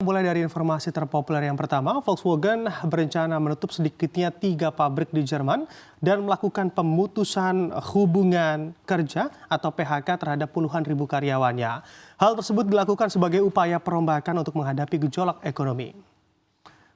Mulai dari informasi terpopuler yang pertama, Volkswagen berencana menutup sedikitnya 3 pabrik di Jerman dan melakukan pemutusan hubungan kerja atau PHK terhadap puluhan ribu karyawannya. Hal tersebut dilakukan sebagai upaya perombakan untuk menghadapi gejolak ekonomi.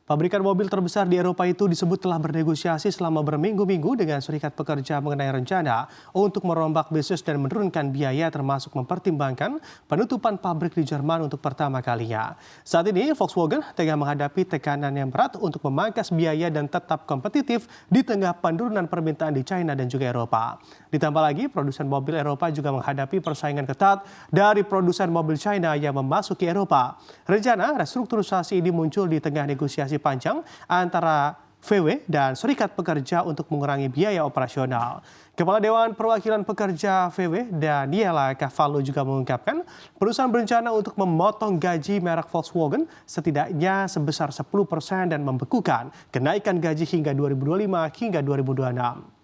Pabrikan mobil terbesar di Eropa itu disebut telah bernegosiasi selama berminggu-minggu dengan serikat pekerja mengenai rencana untuk merombak bisnis dan menurunkan biaya termasuk mempertimbangkan penutupan pabrik di Jerman untuk pertama kalinya. Saat ini Volkswagen tengah menghadapi tekanan yang berat untuk memangkas biaya dan tetap kompetitif di tengah penurunan permintaan di China dan juga Eropa. Ditambah lagi produsen mobil Eropa juga menghadapi persaingan ketat dari produsen mobil China yang memasuki Eropa. Rencana restrukturisasi ini muncul di tengah negosiasi panjang antara VW dan serikat pekerja untuk mengurangi biaya operasional. Kepala Dewan Perwakilan Pekerja VW, Daniela Cavallo juga mengungkapkan perusahaan berencana untuk memotong gaji merek Volkswagen setidaknya sebesar 10% dan membekukan kenaikan gaji hingga 2025 hingga 2026.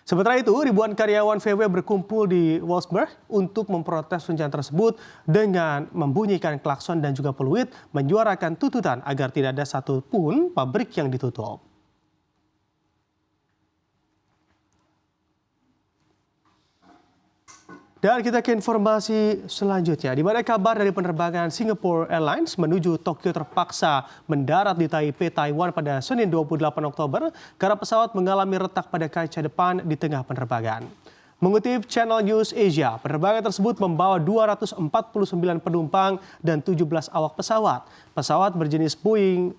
Sementara itu, ribuan karyawan VW berkumpul di Wolfsburg untuk memprotes rencana tersebut dengan membunyikan klakson dan juga peluit menyuarakan tuntutan agar tidak ada satupun pabrik yang ditutup. Dan kita ke informasi selanjutnya, di mana kabar dari penerbangan Singapore Airlines menuju Tokyo terpaksa mendarat di Taipei, Taiwan pada Senin 28 Oktober karena pesawat mengalami retak pada kaca depan di tengah penerbangan. Mengutip Channel News Asia, penerbangan tersebut membawa 249 penumpang dan 17 awak pesawat. Pesawat berjenis Boeing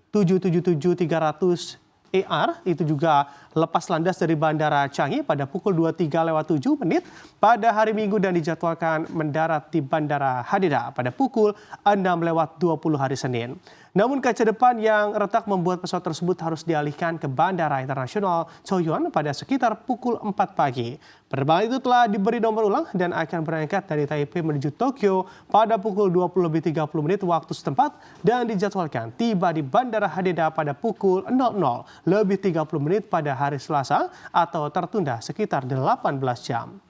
777-300 ER itu juga lepas landas dari Bandara Changi pada pukul 23:07 pada hari Minggu dan dijadwalkan mendarat di Bandara Haneda pada pukul 6:20 hari Senin. Namun kaca depan yang retak membuat pesawat tersebut harus dialihkan ke Bandara Internasional Choyuan pada sekitar pukul 4 pagi. Penerbangan itu telah diberi nomor ulang dan akan berangkat dari Taipei menuju Tokyo pada pukul 20:30 waktu setempat dan dijadwalkan tiba di Bandara Haneda pada pukul 00:30 pada hari Selasa atau tertunda sekitar 18 jam.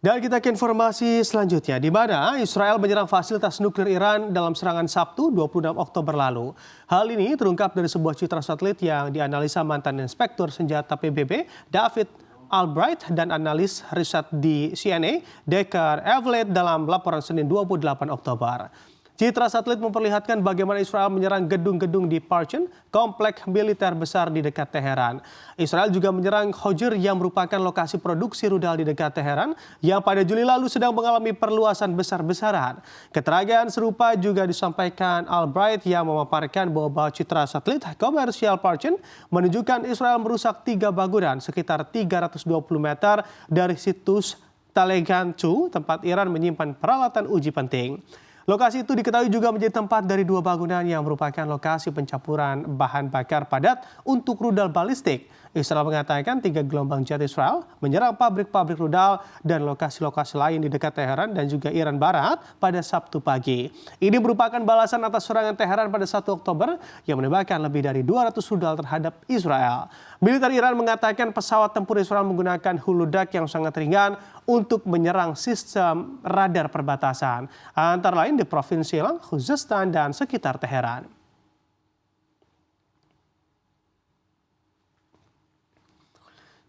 Dan kita ke informasi selanjutnya, di mana Israel menyerang fasilitas nuklir Iran dalam serangan Sabtu 26 Oktober lalu. Hal ini terungkap dari sebuah citra satelit yang dianalisa mantan inspektur senjata PBB David Albright dan analis riset di CNA Decker Evelet dalam laporan Senin 28 Oktober. Citra satelit memperlihatkan bagaimana Israel menyerang gedung-gedung di Parchin, kompleks militer besar di dekat Teheran. Israel juga menyerang Hojir yang merupakan lokasi produksi rudal di dekat Teheran yang pada Juli lalu sedang mengalami perluasan besar-besaran. Keterangan serupa juga disampaikan Albright yang memaparkan bahwa citra satelit komersial Parchin menunjukkan Israel merusak 3 bangunan sekitar 320 meter dari situs Talegan 2, tempat Iran menyimpan peralatan uji penting. Lokasi itu diketahui juga menjadi tempat dari 2 bangunan yang merupakan lokasi pencampuran bahan bakar padat untuk rudal balistik. Israel mengatakan 3 gelombang jet Israel menyerang pabrik-pabrik rudal dan lokasi-lokasi lain di dekat Teheran dan juga Iran Barat pada Sabtu pagi. Ini merupakan balasan atas serangan Teheran pada 1 Oktober yang menembakkan lebih dari 200 rudal terhadap Israel. Militer Iran mengatakan pesawat tempur Israel menggunakan huludak yang sangat ringan untuk menyerang sistem radar perbatasan, antara lain di Provinsi Ilang, Khuzestan, dan sekitar Teheran.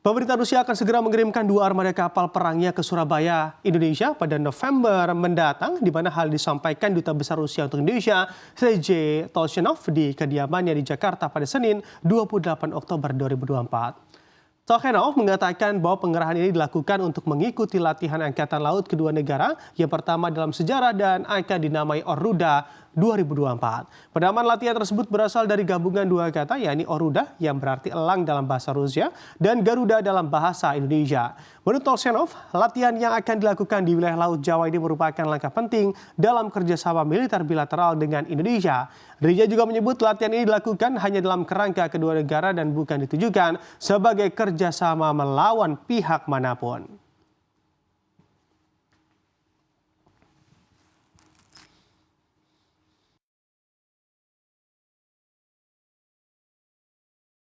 Pemerintah Rusia akan segera mengirimkan 2 armada kapal perangnya ke Surabaya, Indonesia pada November mendatang, di mana hal disampaikan Duta Besar Rusia untuk Indonesia, Sergei Tolshanov, di kediamannya di Jakarta pada Senin 28 Oktober 2024. Tolshanov mengatakan bahwa pengerahan ini dilakukan untuk mengikuti latihan Angkatan Laut kedua negara yang pertama dalam sejarah dan akan dinamai Oruda 2024. Penamaan latihan tersebut berasal dari gabungan 2 kata, yakni Oruda yang berarti elang dalam bahasa Rusia dan Garuda dalam bahasa Indonesia. Menurut Tolshanov, latihan yang akan dilakukan di wilayah Laut Jawa ini merupakan langkah penting dalam kerjasama militer bilateral dengan Indonesia. Dirinya juga menyebut latihan ini dilakukan hanya dalam kerangka kedua negara dan bukan ditujukan sebagai kerjasama melawan pihak manapun.